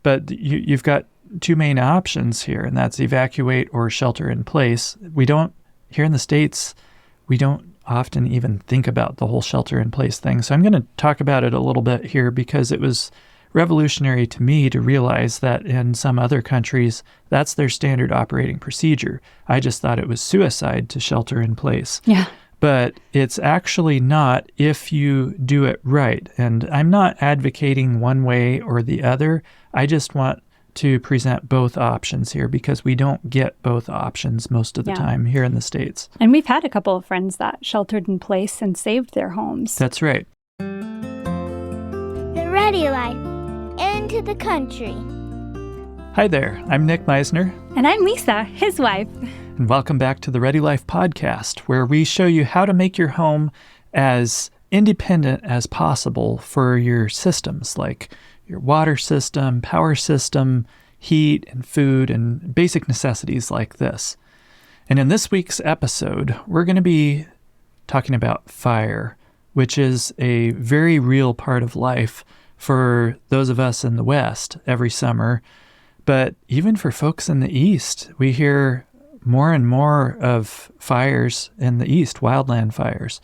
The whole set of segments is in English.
But you've got two main options here, and that's evacuate or shelter in place. Here in the States, we don't often even think about the whole shelter in place thing. So I'm going to talk about it a little bit here because it was revolutionary to me to realize that in some other countries, that's their standard operating procedure. I just thought it was suicide to shelter in place. Yeah. But it's actually not if you do it right. And I'm not advocating one way or the other. I just want to present both options here because we don't get both options most of the time here in the States. And we've had a couple of friends that sheltered in place and saved their homes. That's right. The Ready Life, into the country. Hi there, I'm Nick Meisner. And I'm Lisa, his wife. And welcome back to the Ready Life podcast, where we show you how to make your home as independent as possible for your systems, like your water system, power system, heat and food, and basic necessities like this. And in this week's episode, we're going to be talking about fire, which is a very real part of life for those of us in the West every summer. But even for folks in the East, we hear more and more of fires in the East, wildland fires.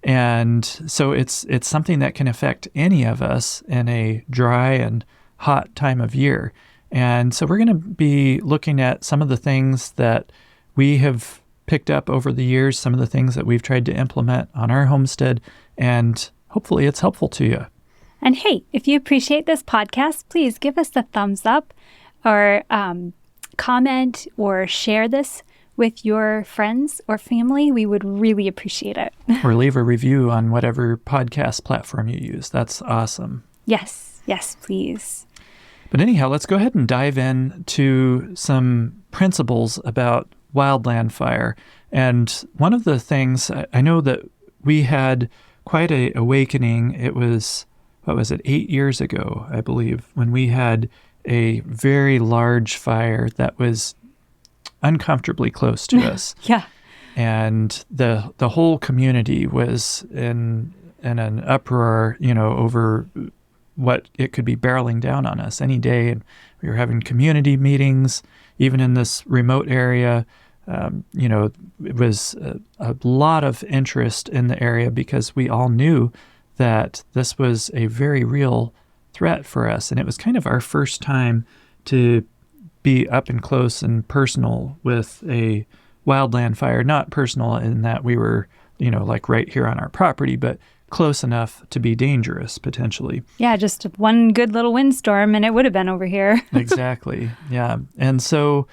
And so it's something that can affect any of us in a dry and hot time of year. And so we're going to be looking at some of the things that we have picked up over the years, some of the things that we've tried to implement on our homestead, and hopefully it's helpful to you. And hey, if you appreciate this podcast, please give us a thumbs up or comment or share this with your friends or family. We would really appreciate it. Or leave a review on whatever podcast platform you use. That's awesome. Yes, please. But anyhow, let's go ahead and dive into some principles about wildland fire. And one of the things, I know that we had quite an awakening. It was, 8 years ago, I believe, when we had a very large fire that was uncomfortably close to us. Yeah. And the whole community was in an uproar, over what it could be barreling down on us any day. And we were having community meetings, even in this remote area. It was a lot of interest in the area because we all knew that this was a very real threat for us. And it was kind of our first time to be up and close and personal with a wildland fire. Not personal in that we were, like right here on our property, but close enough to be dangerous potentially. Yeah, just one good little windstorm and it would have been over here. Exactly. Yeah. And so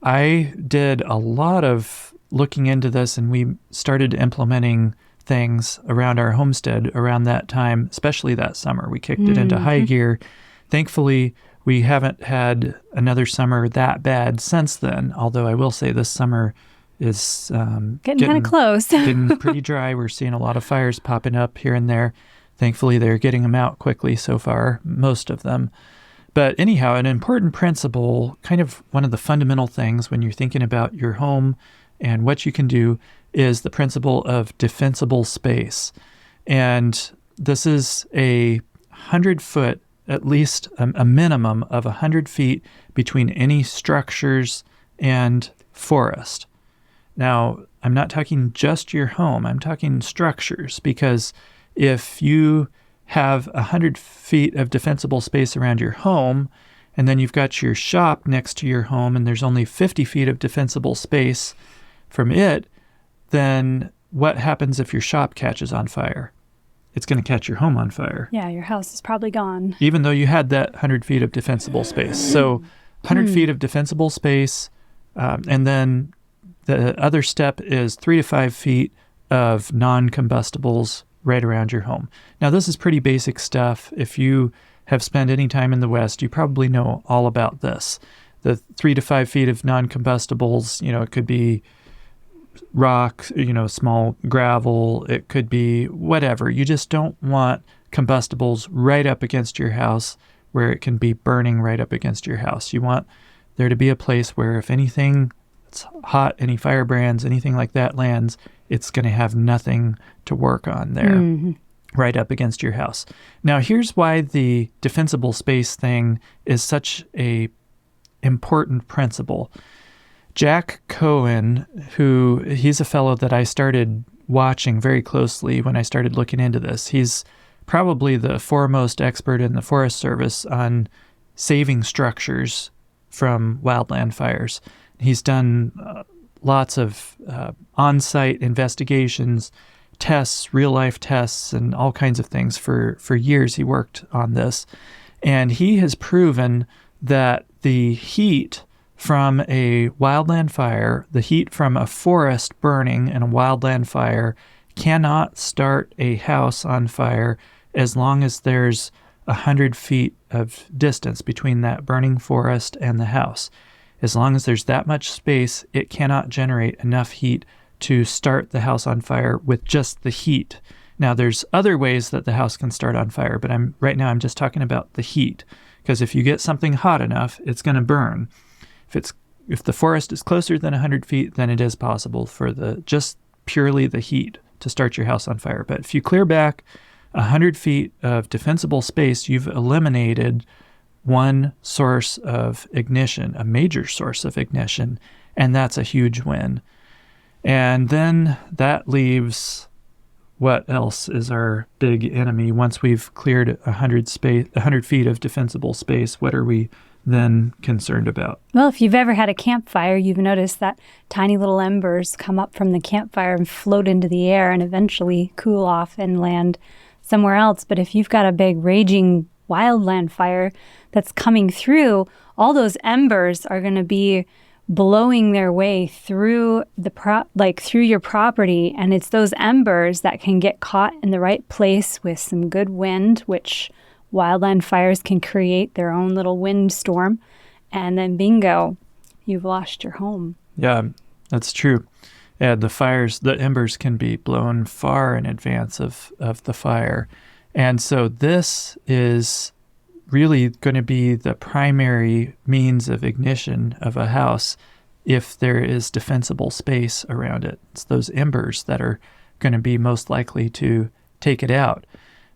I did a lot of looking into this, and we started implementing things around our homestead around that time, especially that summer. We kicked it into high gear. Thankfully, we haven't had another summer that bad since then, although I will say this summer is getting kind of close. Getting pretty dry. We're seeing a lot of fires popping up here and there. Thankfully, they're getting them out quickly so far, most of them. But anyhow, an important principle, kind of one of the fundamental things when you're thinking about your home and what you can do, is the principle of defensible space. And this is a 100-foot, at least a minimum of 100 feet between any structures and forest. Now, I'm not talking just your home. I'm talking structures, because if you have 100 feet of defensible space around your home, and then you've got your shop next to your home, and there's only 50 feet of defensible space from it, then what happens if your shop catches on fire? It's going to catch your home on fire. Yeah, your house is probably gone. Even though you had that 100 feet of defensible space. So 100 feet of defensible space, and then the other step is 3 to 5 feet of non-combustibles right around your home. Now, this is pretty basic stuff. If you have spent any time in the West, you probably know all about this. The 3 to 5 feet of non-combustibles, it could be rock, small gravel, it could be whatever. You just don't want combustibles right up against your house where it can be burning right up against your house. You want there to be a place where if anything that's hot, any firebrands, anything like that lands, it's going to have nothing to work on there. Mm-hmm. right up against your house. Now, here's why the defensible space thing is such a important principle. Jack Cohen, he's a fellow that I started watching very closely when I started looking into this. He's probably the foremost expert in the Forest Service on saving structures from wildland fires. He's done lots of on-site investigations, tests, real-life tests, and all kinds of things. For years he worked on this. And he has proven that the heat from a wildland fire, the heat from a forest burning in a wildland fire, cannot start a house on fire as long as there's 100 feet of distance between that burning forest and the house. As long as there's that much space, it cannot generate enough heat to start the house on fire with just the heat. Now, there's other ways that the house can start on fire, but right now I'm just talking about the heat, because if you get something hot enough, it's going to burn. If the forest is closer than 100 feet, then it is possible for just purely the heat to start your house on fire. But if you clear back 100 feet of defensible space, you've eliminated one source of ignition, a major source of ignition, and that's a huge win. And then that leaves, what else is our big enemy? Once we've cleared 100 feet of defensible space, what are we then concerned about? Well, if you've ever had a campfire, you've noticed that tiny little embers come up from the campfire and float into the air and eventually cool off and land somewhere else. But if you've got a big raging wildland fire that's coming through, all those embers are going to be blowing their way through through your property, and it's those embers that can get caught in the right place with some good wind, which wildland fires can create their own little windstorm, and then bingo, you've lost your home. Yeah, that's true. Yeah, the embers can be blown far in advance of the fire. And so this is really going to be the primary means of ignition of a house if there is defensible space around it. It's those embers that are going to be most likely to take it out.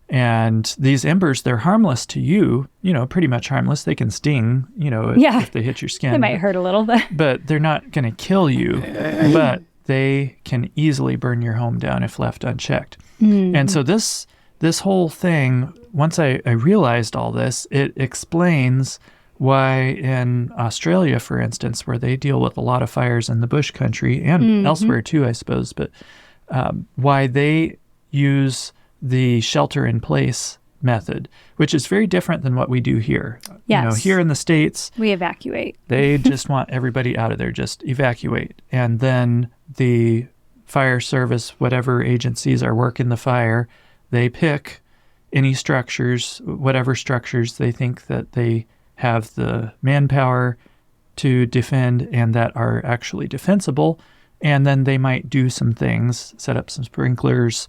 And these embers, they're harmless to you, pretty much harmless. They can sting, if they hit your skin. They might hurt a little bit. But they're not going to kill you. But they can easily burn your home down if left unchecked. Mm-hmm. And so this whole thing, once I realized all this, it explains why in Australia, for instance, where they deal with a lot of fires in the bush country and elsewhere too, I suppose, but why they use the shelter-in-place method, which is very different than what we do here. Yes. Here in the States, we evacuate. They just want everybody out of there, just evacuate. And then the fire service, whatever agencies are working the fire, they pick any structures, whatever structures they think that they have the manpower to defend and that are actually defensible. And then they might do some things, set up some sprinklers,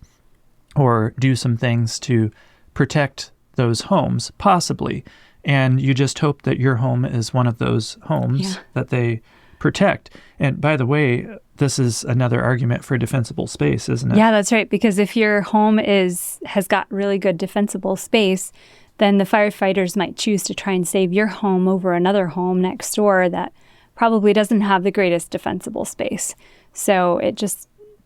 or do some things to protect those homes, possibly. And you just hope that your home is one of those homes that they protect. And by the way, this is another argument for defensible space, isn't it? Yeah, that's right. Because if your home has got really good defensible space, then the firefighters might choose to try and save your home over another home next door that probably doesn't have the greatest defensible space. So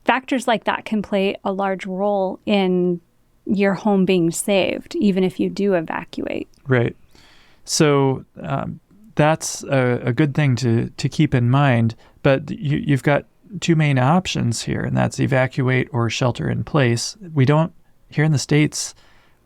factors like that can play a large role in your home being saved, even if you do evacuate. Right. So that's a good thing to keep in mind. But you've got two main options here, and that's evacuate or shelter in place. Here in the States,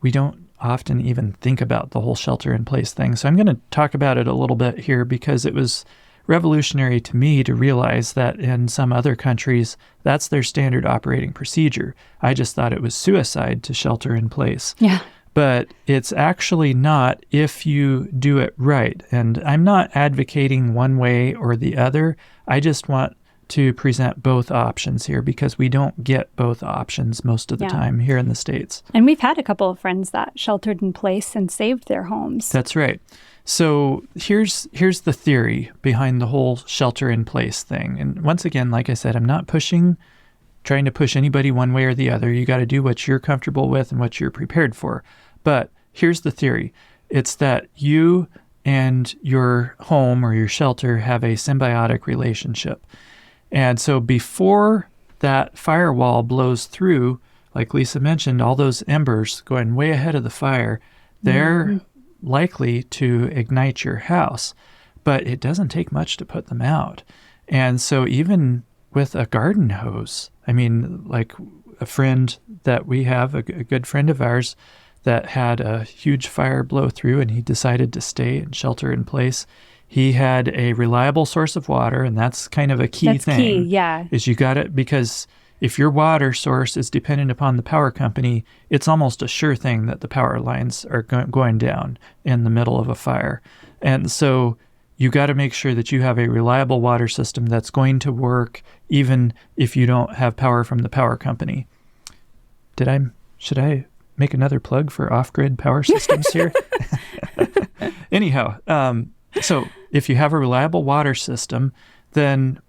we don't often even think about the whole shelter in place thing. So I'm going to talk about it a little bit here because it was revolutionary to me to realize that in some other countries, that's their standard operating procedure. I just thought it was suicide to shelter in place. Yeah. But it's actually not if you do it right. And I'm not advocating one way or the other. I just want to present both options here because we don't get both options most of the time here in the States. And we've had a couple of friends that sheltered in place and saved their homes. That's right. So here's the theory behind the whole shelter in place thing. And once again, like I said, I'm not pushing trying to push anybody one way or the other. You got to do what you're comfortable with and what you're prepared for. But here's the theory. It's that you and your home or your shelter have a symbiotic relationship. And so before that firewall blows through, like Lisa mentioned, all those embers going way ahead of the fire, they're likely to ignite your house. But it doesn't take much to put them out. And so even with a garden hose, I mean, like a friend that we have, a good friend of ours that had a huge fire blow through and he decided to stay and shelter in place. He had a reliable source of water, and that's kind of a key thing. Key, yeah. Is you got it, because if your water source is dependent upon the power company, it's almost a sure thing that the power lines are going down in the middle of a fire. And so you got to make sure that you have a reliable water system that's going to work even if you don't have power from the power company. Should I make another plug for off-grid power systems here? Anyhow, so if you have a reliable water system, then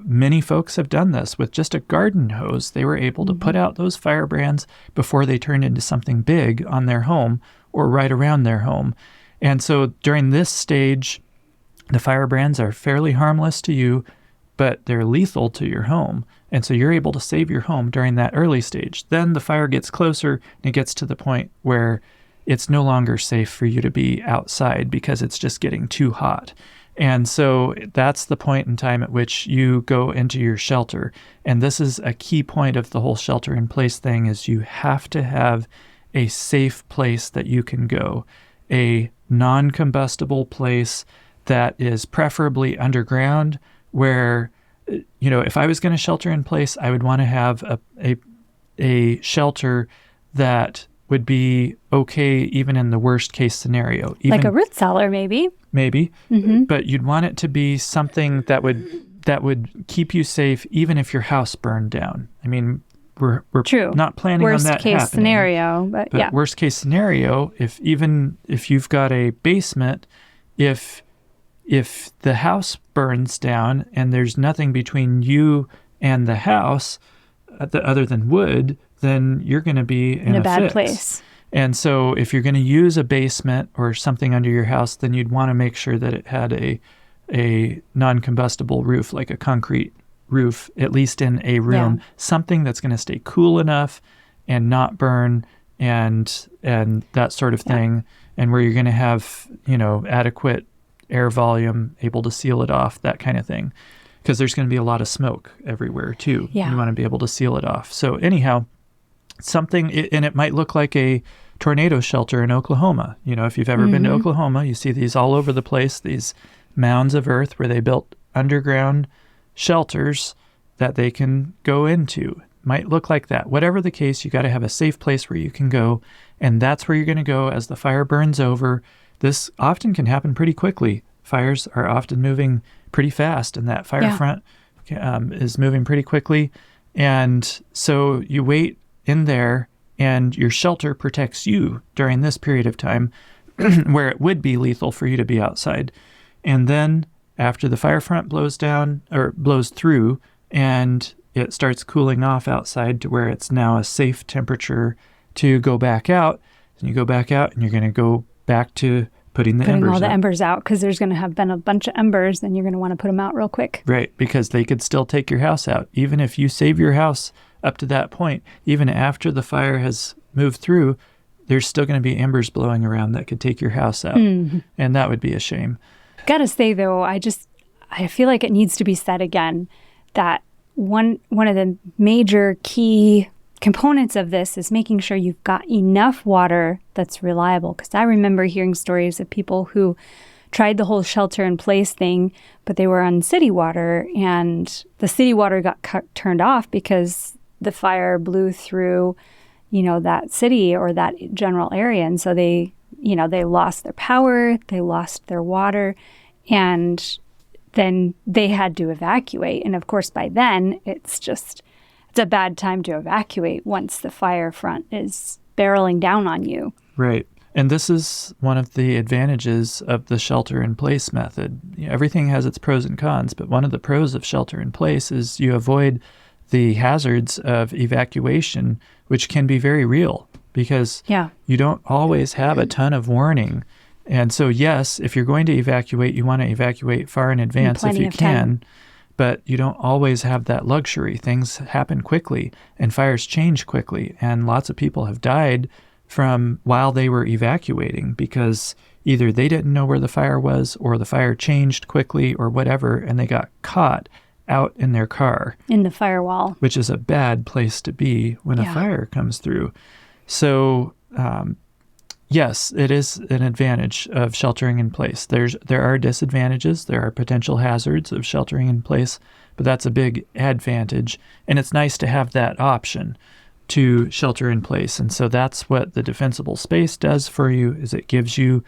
many folks have done this with just a garden hose. They were able to put out those firebrands before they turned into something big on their home or right around their home. And so during this stage, the firebrands are fairly harmless to you, but they're lethal to your home. And so you're able to save your home during that early stage. Then the fire gets closer and it gets to the point where it's no longer safe for you to be outside because it's just getting too hot. And so that's the point in time at which you go into your shelter. And this is a key point of the whole shelter in place thing, is you have to have a safe place that you can go, a non-combustible place that is preferably underground, where, if I was going to shelter in place, I would want to have a shelter that would be okay even in the worst case scenario. Like a root cellar, maybe. Maybe, but you'd want it to be something that would keep you safe even if your house burned down. I mean, we're True. not planning on that happening. Worst case scenario, but yeah. Worst case scenario, if you've got a basement, if the house burns down and there's nothing between you and the house other than wood, then you're going to be in a bad fix. place. And so if you're going to use a basement or something under your house, then you'd want to make sure that it had a non-combustible roof, like a concrete roof, at least in a room, something that's going to stay cool enough and not burn and that sort of thing, and where you're going to have, adequate air volume, able to seal it off, that kind of thing. Because there's going to be a lot of smoke everywhere too. Yeah. You want to be able to seal it off. So anyhow, and it might look like a tornado shelter in Oklahoma. If you've ever been to Oklahoma, you see these all over the place, these mounds of earth where they built underground shelters that they can go into. Might look like that. Whatever the case, you got to have a safe place where you can go, and that's where you're going to go as the fire burns over. This often can happen pretty quickly. Fires are often moving pretty fast, and that fire front is moving pretty quickly. And so you wait in there, and your shelter protects you during this period of time where it would be lethal for you to be outside. And then after the fire front blows through and it starts cooling off outside to where it's now a safe temperature to go back out, and you go back out and you're going to go back to putting all the embers out, because there's going to have been a bunch of embers, then you're going to want to put them out real quick. Right, because they could still take your house out. Even if you save your house up to that point, even after the fire has moved through, there's still going to be embers blowing around that could take your house out. And that would be a shame. Gotta say, though, I feel like it needs to be said again that one of the major key components of this is making sure you've got enough water that's reliable. Because I remember hearing stories of people who tried the whole shelter in place thing, but they were on city water, and the city water got turned off because the fire blew through, that city or that general area. And so they lost their power, they lost their water, and then they had to evacuate. And of course, by then, it's a bad time to evacuate once the fire front is barreling down on you. Right. And this is one of the advantages of the shelter-in-place method. Everything has its pros and cons, but one of the pros of shelter-in-place is you avoid the hazards of evacuation, which can be very real because you don't always have a ton of warning. And so, yes, if you're going to evacuate, you want to evacuate far in advance if you can, but you don't always have that luxury. Things happen quickly and fires change quickly. And lots of people have died from while they were evacuating because either they didn't know where the fire was or the fire changed quickly or whatever, and they got caught out in their car. In the firewall. Which is a bad place to be when a fire comes through. So, yes, it is an advantage of sheltering in place. There are disadvantages. There are potential hazards of sheltering in place, but that's a big advantage. And it's nice to have that option to shelter in place. And so that's what the Defensible space does for you, is it gives you,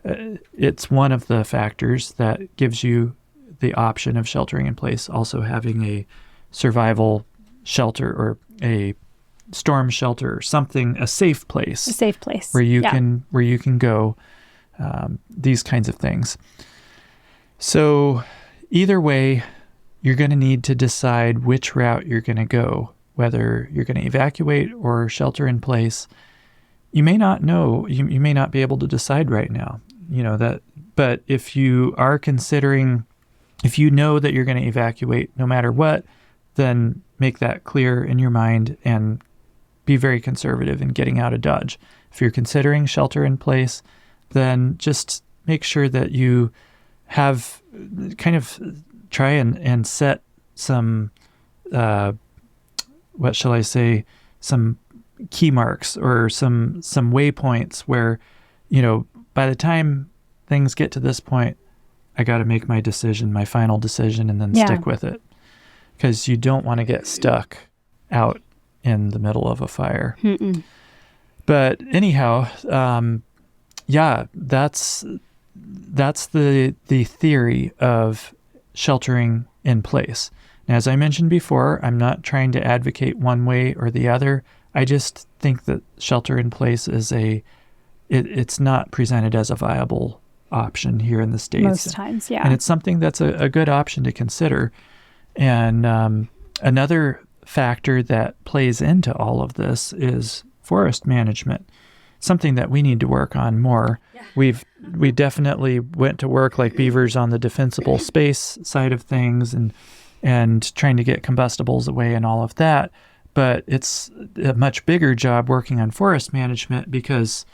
it's one of the factors that gives you the option of sheltering in place, also having a survival shelter or a storm shelter or something, a safe place. A safe place. Where you can go, these kinds of things. So either way, you're going to need to decide which route you're going to go, whether you're going to evacuate or shelter in place. You may not know, you may not be able to decide right now, but if you are considering, if you know that you're going to evacuate no matter what, then make that clear in your mind and be very conservative in getting out of Dodge. If you're considering shelter in place, then just make sure that you have kind of try and set some, what shall I say, some key marks or some waypoints where, by the time things get to this point, I got to make my decision, my final decision, and then stick with it. Because you don't want to get stuck out in the middle of a fire. Mm-mm. But anyhow, that's the theory of sheltering in place. Now, as I mentioned before, I'm not trying to advocate one way or the other. I just think that shelter in place is it's not presented as a viable option here in the States. Most times, yeah. And it's something that's a good option to consider. And another factor that plays into all of this is forest management, something that we need to work on more. Yeah. We definitely went to work like beavers on the defensible space side of things and trying to get combustibles away and all of that. But it's a much bigger job working on forest management because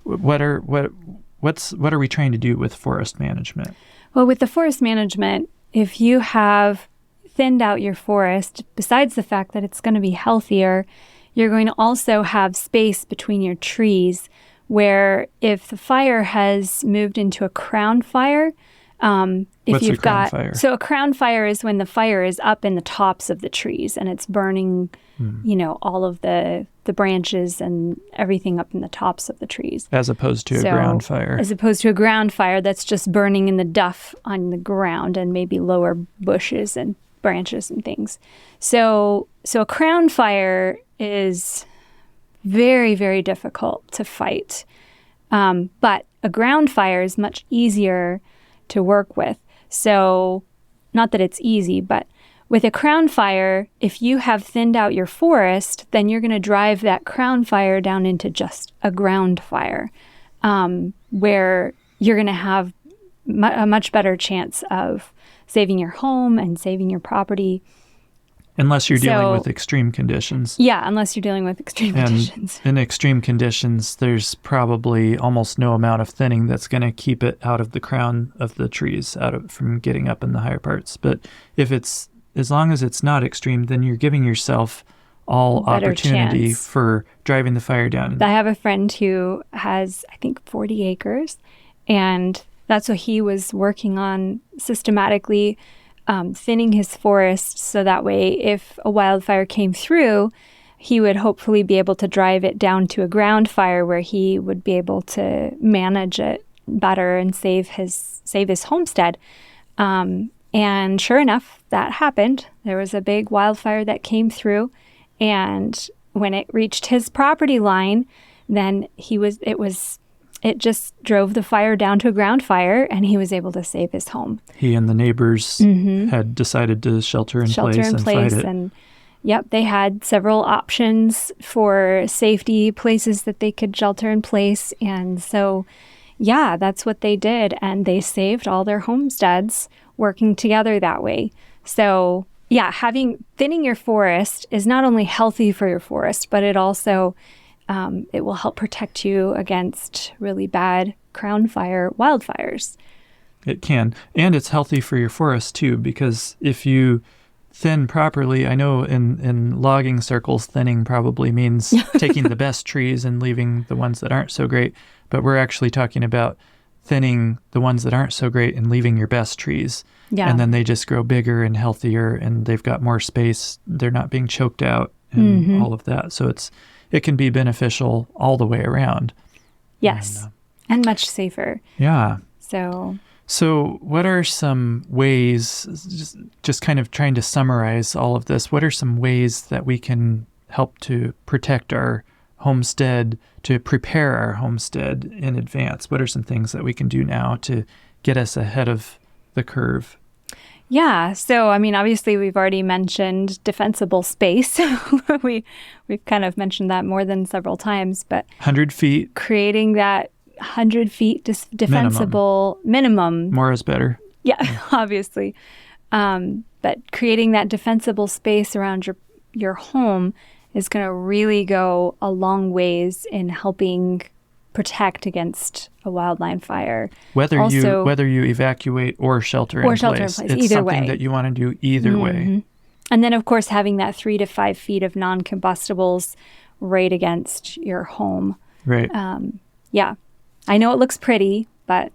what are we trying to do with forest management? Well, with the forest management, if you have thinned out your forest, besides the fact that it's going to be healthier, you're going to also have space between your trees where if the fire has moved into a crown fire, What's a crown fire? So a crown fire is when the fire is up in the tops of the trees and it's burning, all of the branches and everything up in the tops of the trees. As opposed to a ground fire. As opposed to a ground fire that's just burning in the duff on the ground and maybe lower bushes and branches and things. So a crown fire is very, very difficult to fight. But a ground fire is much easier to work with. So not that it's easy, but with a crown fire, if you have thinned out your forest, then you're going to drive that crown fire down into just a ground fire, where you're going to have a much better chance of saving your home and saving your property. Unless you're dealing with extreme conditions. Yeah, unless you're dealing with extreme conditions. In extreme conditions, there's probably almost no amount of thinning that's going to keep it out of the crown of the trees, from getting up in the higher parts. But if it's, as long as it's not extreme, then you're giving yourself all opportunity chance for driving the fire down. I have a friend who has, I think, 40 acres, and that's what he was working on systematically, thinning his forest so that way if a wildfire came through, he would hopefully be able to drive it down to a ground fire where he would be able to manage it better and save his homestead. And sure enough, that happened. There was a big wildfire that came through, and when it reached his property line, then it just drove the fire down to a ground fire, and he was able to save his home. He and the neighbors had decided to shelter in place and fight it. Yep, they had several options for safety, places that they could shelter in place. And so, yeah, that's what they did. And they saved all their homesteads working together that way. So, yeah, thinning your forest is not only healthy for your forest, but it also it will help protect you against really bad crown fire wildfires. It can. And it's healthy for your forest too, because if you thin properly, I know in logging circles, thinning probably means taking the best trees and leaving the ones that aren't so great. But we're actually talking about thinning the ones that aren't so great and leaving your best trees. Yeah. And then they just grow bigger and healthier, and they've got more space. They're not being choked out and all of that. So it can be beneficial all the way around. Yes. And much safer. Yeah. So what are some ways, just kind of trying to summarize all of this, what are some ways that we can help to protect our homestead, to prepare our homestead in advance? What are some things that we can do now to get us ahead of the curve? Yeah. So, I mean, obviously, we've already mentioned defensible space. We've kind of mentioned that more than several times, but 100 feet. Creating that 100 feet defensible minimum. More is better. Yeah, obviously. But creating that defensible space around your home is going to really go a long ways in helping protect against a wildland fire. Whether you evacuate or shelter in place. It's either something way that you want to do either way. And then, of course, having that 3 to 5 feet of non-combustibles right against your home. Right. Yeah. I know it looks pretty, but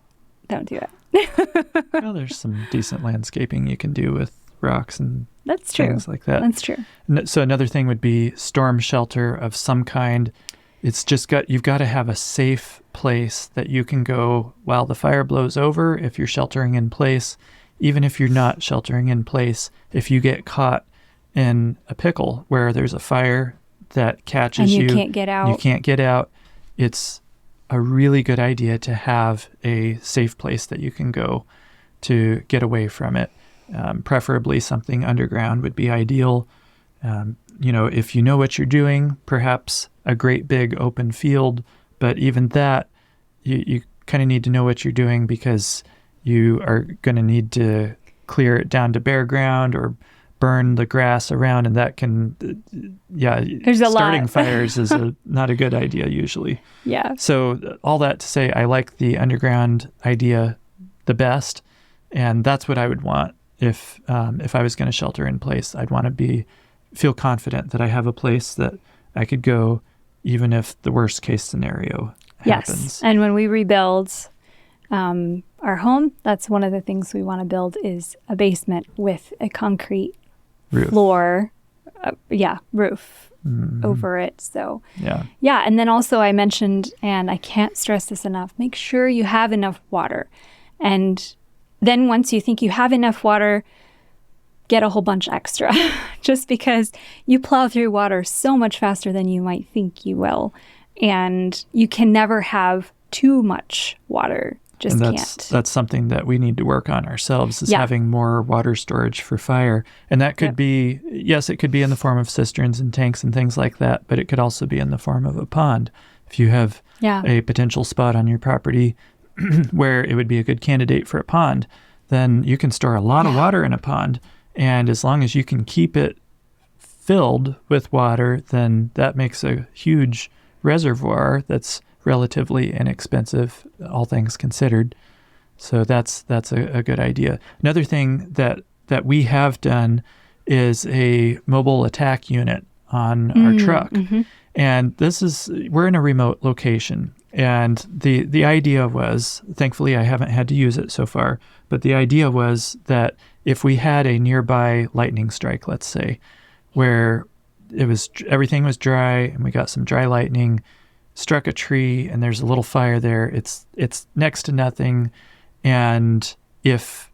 don't do it. Well, there's some decent landscaping you can do with rocks and That's true. things like that. That's true. So another thing would be storm shelter of some kind. It's just you've got to have a safe place that you can go while the fire blows over if you're sheltering in place. Even if you're not sheltering in place, if you get caught in a pickle where there's a fire that catches and you can't get out. You can't get out. It's a really good idea to have a safe place that you can go to get away from it. Preferably something underground would be ideal. If you know what you're doing, perhaps a great big open field, but even that, you kind of need to know what you're doing because you are going to need to clear it down to bare ground or burn the grass around, and that can, starting fires is not a good idea usually. Yeah. So all that to say, I like the underground idea the best, and that's what I would want if I was going to shelter in place. I'd want to feel confident that I have a place that I could go, even if the worst case scenario happens. Yes, and when we rebuild our home, that's one of the things we want to build is a basement with a concrete roof. Floor, roof over it. So yeah, and then also I mentioned, and I can't stress this enough, make sure you have enough water. And then once you think you have enough water, get a whole bunch extra, just because you plow through water so much faster than you might think you will. And you can never have too much water. Just can't. That's something that we need to work on ourselves, is having more water storage for fire. And that could be, yes, it could be in the form of cisterns and tanks and things like that, but it could also be in the form of a pond. If you have a potential spot on your property where it would be a good candidate for a pond, then you can store a lot of water in a pond. And as long as you can keep it filled with water, then that makes a huge reservoir that's relatively inexpensive, all things considered. So that's a good idea. Another thing that we have done is a mobile attack unit on our truck. Mm-hmm. And we're in a remote location. And the idea was, thankfully I haven't had to use it so far, but the idea was that if we had a nearby lightning strike, let's say, where everything was dry and we got some dry lightning, struck a tree and there's a little fire there, it's next to nothing. And if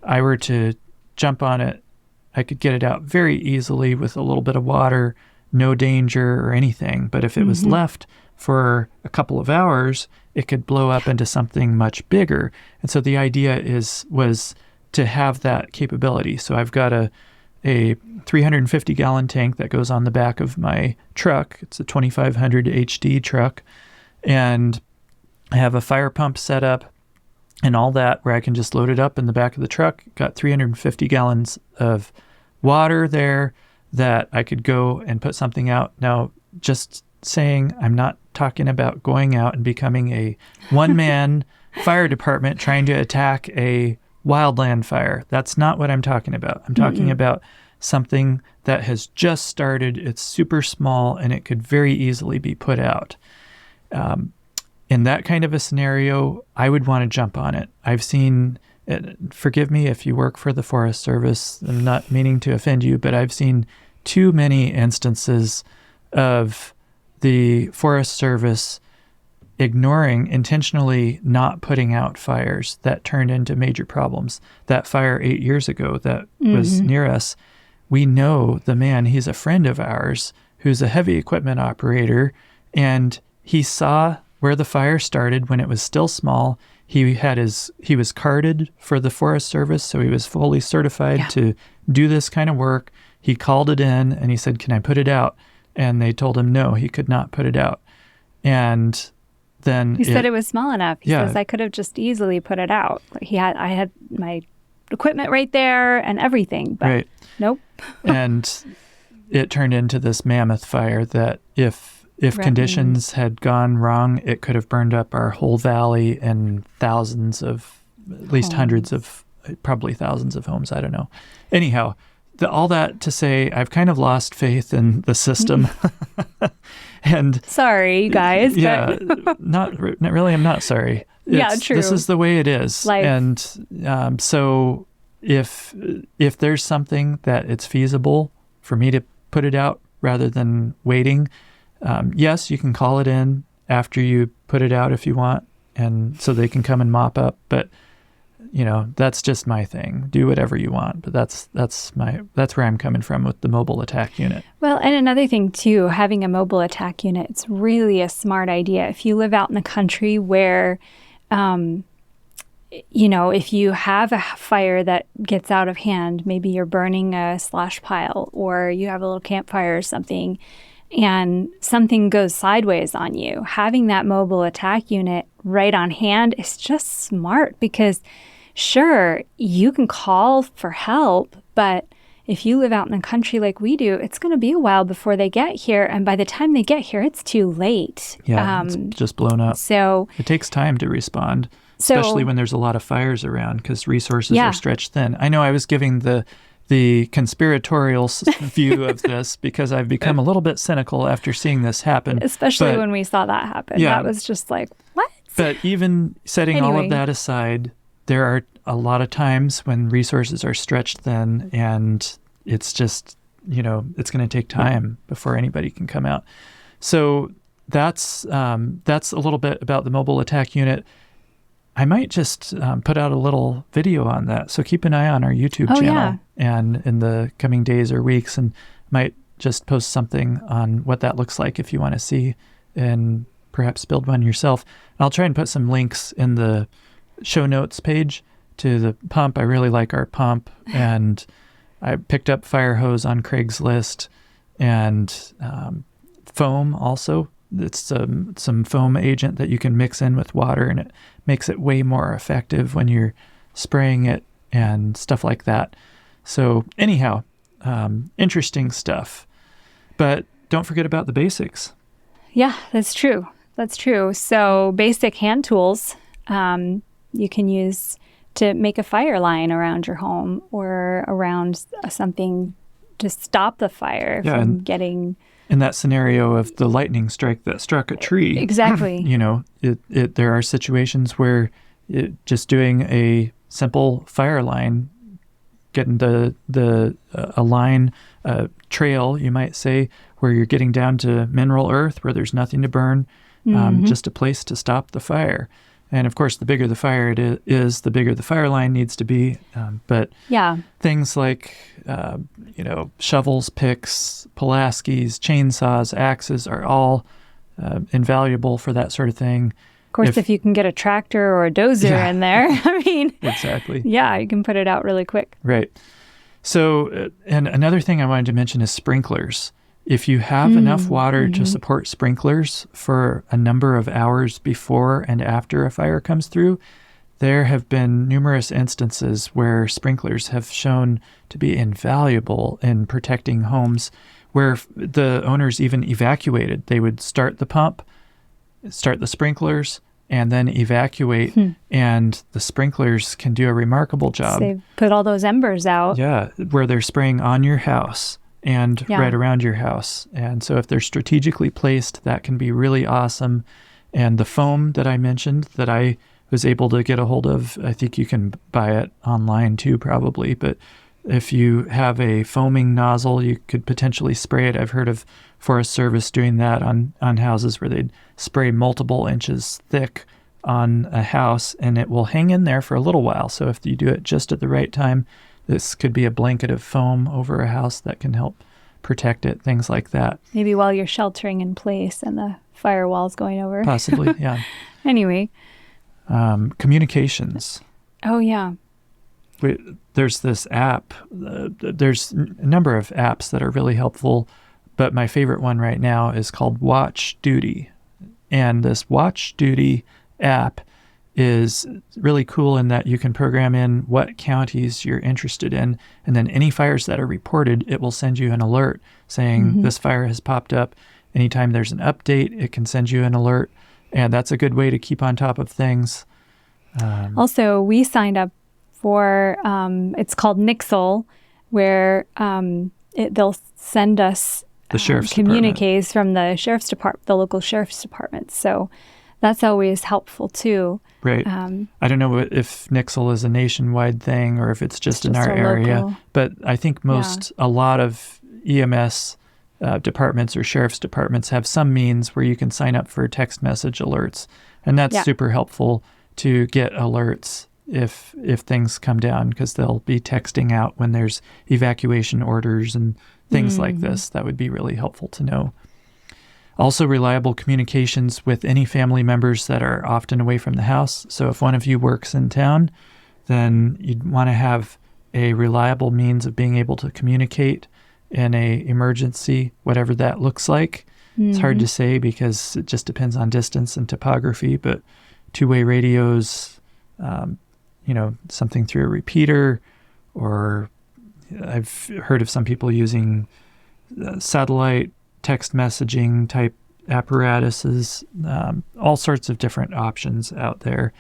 I were to jump on it, I could get it out very easily with a little bit of water, no danger or anything. But if it was left for a couple of hours, it could blow up into something much bigger. And so the idea was to have that capability. So I've got a a 350-gallon tank that goes on the back of my truck. It's a 2500 HD truck. And I have a fire pump set up and all that where I can just load it up in the back of the truck. Got 350 gallons of water there that I could go and put something out. Now, just saying, I'm not talking about going out and becoming a one-man fire department trying to attack a wildland fire. That's not what I'm talking about. I'm talking about something that has just started. It's super small and it could very easily be put out. In that kind of a scenario, I would want to jump on it. I've seen, forgive me if you work for the Forest Service, I'm not meaning to offend you, but I've seen too many instances of the Forest Service intentionally not putting out fires that turned into major problems. That fire 8 years ago that was near us, we know the man, he's a friend of ours who's a heavy equipment operator, and he saw where the fire started when it was still small. He was carded for the Forest Service, so he was fully certified to do this kind of work. He called it in and he said, "Can I put it out?" And they told him no, he could not put it out. And then he said it was small enough. He says I could have just easily put it out. I had my equipment right there and everything, but nope. And it turned into this mammoth fire that if conditions had gone wrong, it could have burned up our whole valley and thousands of, at least hundreds of, probably thousands of homes. I don't know. Anyhow, all that to say, I've kind of lost faith in the system. And sorry, you guys. Yeah, not really. I'm not sorry. True. This is the way it is. Life. And so if there's something that it's feasible for me to put it out rather than waiting, yes, you can call it in after you put it out if you want, and so they can come and mop up. But that's just my thing. Do whatever you want, but that's where I'm coming from with the mobile attack unit. Well, and another thing too, having a mobile attack unit, it's really a smart idea. If you live out in the country where, if you have a fire that gets out of hand, maybe you're burning a slash pile or you have a little campfire or something, and something goes sideways on you, having that mobile attack unit right on hand is just smart because sure, you can call for help, but if you live out in the country like we do, it's going to be a while before they get here. And by the time they get here, it's too late. Yeah, it's just blown up. So it takes time to respond, especially when there's a lot of fires around because resources are stretched thin. I know I was giving the conspiratorial view of this because I've become a little bit cynical after seeing this happen. Especially when we saw that happen. Yeah, that was just like, what? But even setting all of that aside, there are a lot of times when resources are stretched thin and it's just, it's going to take time before anybody can come out. So that's a little bit about the mobile attack unit. I might just put out a little video on that. So keep an eye on our YouTube channel and in the coming days or weeks, and might just post something on what that looks like if you want to see and perhaps build one yourself. And I'll try and put some links in the show notes page to the pump. I really like our pump, and I picked up fire hose on Craigslist and foam also. It's some foam agent that you can mix in with water, and it makes it way more effective when you're spraying it and stuff like that. So anyhow, interesting stuff. But don't forget about the basics. Yeah, that's true. So basic hand tools you can use to make a fire line around your home or around something to stop the fire from getting... In that scenario of the lightning strike that struck a tree. Exactly. There are situations where just doing a simple fire line, getting a line, a trail, you might say, where you're getting down to mineral earth where there's nothing to burn, just a place to stop the fire. And of course, the bigger the fire it is, the bigger the fire line needs to be. But things like, shovels, picks, Pulaskis, chainsaws, axes are all invaluable for that sort of thing. Of course, if you can get a tractor or a dozer in there, I mean, exactly. Yeah, you can put it out really quick. Right. And another thing I wanted to mention is sprinklers. If you have enough water to support sprinklers for a number of hours before and after a fire comes through, there have been numerous instances where sprinklers have shown to be invaluable in protecting homes, where the owners even evacuated. They would start the pump, start the sprinklers, and then evacuate, and the sprinklers can do a remarkable job. So they put all those embers out. Yeah, where they're spraying on your house and right around your house. And so if they're strategically placed, that can be really awesome. And the foam that I mentioned that I was able to get a hold of, I think you can buy it online too, probably. But if you have a foaming nozzle, you could potentially spray it. I've heard of Forest Service doing that on houses where they'd spray multiple inches thick on a house, and it will hang in there for a little while. So if you do it just at the right time, this could be a blanket of foam over a house that can help protect it, things like that. Maybe while you're sheltering in place and the firewall's going over. Possibly, yeah. Anyway. Communications. Oh, yeah. There's this app. There's a number of apps that are really helpful, but my favorite one right now is called Watch Duty. And this Watch Duty app is really cool in that you can program in what counties you're interested in, and then any fires that are reported, it will send you an alert saying this fire has popped up. Anytime there's an update, it can send you an alert, and that's a good way to keep on top of things. Also, we signed up for, it's called Nixle, where they'll send us the sheriff's communiques from the sheriff's department, the local sheriff's department. So that's always helpful too. Right. I don't know if Nixle is a nationwide thing or if it's just in our area, local. But I think a lot of EMS departments or sheriff's departments have some means where you can sign up for text message alerts. And that's super helpful to get alerts if things come down, because they'll be texting out when there's evacuation orders and things like this. That would be really helpful to know. Also, reliable communications with any family members that are often away from the house. So if one of you works in town, then you'd want to have a reliable means of being able to communicate in a emergency, whatever that looks like. It's hard to say because it just depends on distance and topography, but two-way radios, something through a repeater, or I've heard of some people using satellite text messaging type apparatuses, all sorts of different options out there.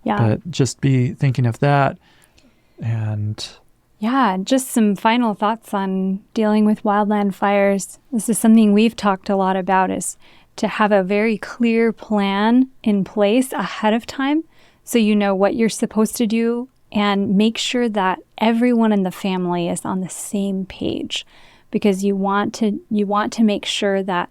Yeah. But just be thinking of that. And just some final thoughts on dealing with wildland fires. This is something we've talked a lot about, is to have a very clear plan in place ahead of time so you know what you're supposed to do, and make sure that everyone in the family is on the same page, because you want to make sure that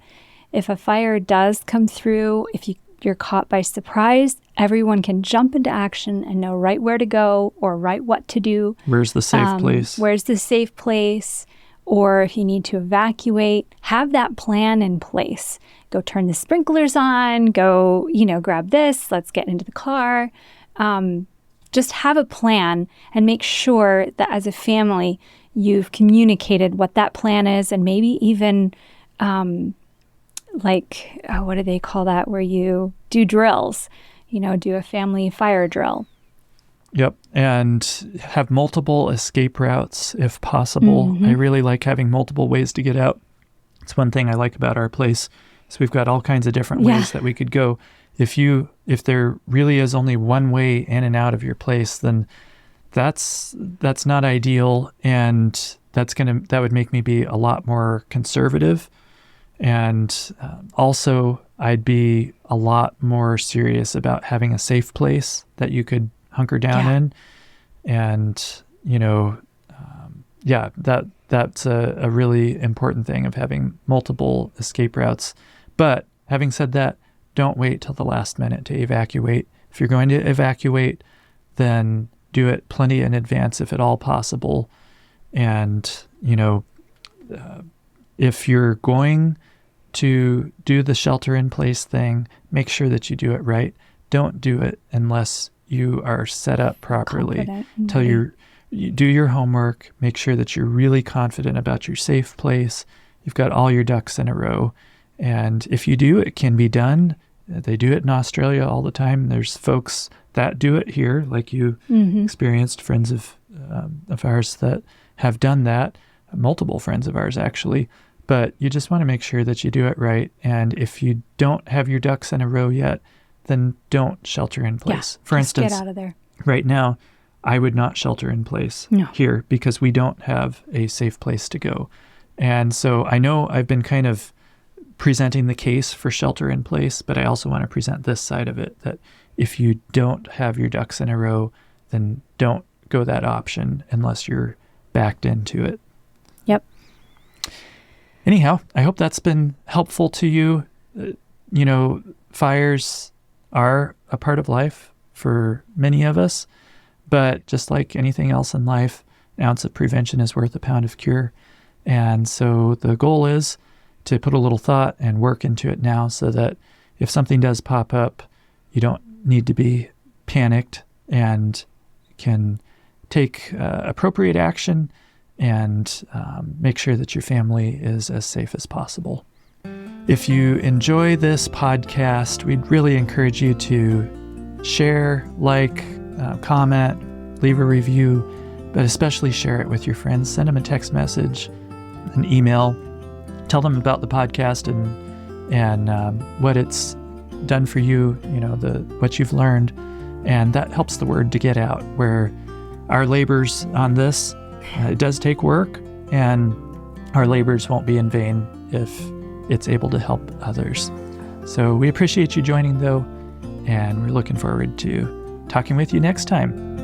if a fire does come through, if you're caught by surprise, everyone can jump into action and know right where to go or right what to do. Where's the safe place? Where's the safe place? Or if you need to evacuate, have that plan in place. Go turn the sprinklers on, go, grab this, let's get into the car. Just have a plan and make sure that as a family, you've communicated what that plan is, and maybe even what do they call that, where you do drills, do a family fire drill. Yep. And have multiple escape routes if possible. I really like having multiple ways to get out. It's one thing I like about our place. So we've got all kinds of different ways that we could go. If there really is only one way in and out of your place, then that's not ideal, and that would make me be a lot more conservative. And also, I'd be a lot more serious about having a safe place that you could hunker down in. And that's a really important thing, of having multiple escape routes. But having said that, don't wait till the last minute to evacuate. If you're going to evacuate, then do it plenty in advance if at all possible. And, if you're going to do the shelter-in-place thing, make sure that you do it right. Don't do it unless you are set up properly, until you do your homework, make sure that you're really confident about your safe place. You've got all your ducks in a row. And if you do, it can be done. They do it in Australia all the time. There's folks that do it here, like you experienced, friends of ours that have done that, multiple friends of ours actually. But you just want to make sure that you do it right. And if you don't have your ducks in a row yet, then don't shelter in place. For instance, get out of there. Right now, I would not shelter in place here because we don't have a safe place to go. And so I know I've been kind of presenting the case for shelter in place, but I also want to present this side of it, that if you don't have your ducks in a row, then don't go that option unless you're backed into it. Yep. Anyhow, I hope that's been helpful to you. Fires are a part of life for many of us, but just like anything else in life, an ounce of prevention is worth a pound of cure. And so the goal is to put a little thought and work into it now so that if something does pop up, you don't need to be panicked and can take appropriate action and make sure that your family is as safe as possible. If you enjoy this podcast, we'd really encourage you to share, comment, leave a review, but especially share it with your friends. Send them a text message, an email. Tell them about the podcast and what it's done for you, what you've learned. And that helps the word to get out, where our labors on this, it does take work, and our labors won't be in vain if it's able to help others. So we appreciate you joining, though, and we're looking forward to talking with you next time.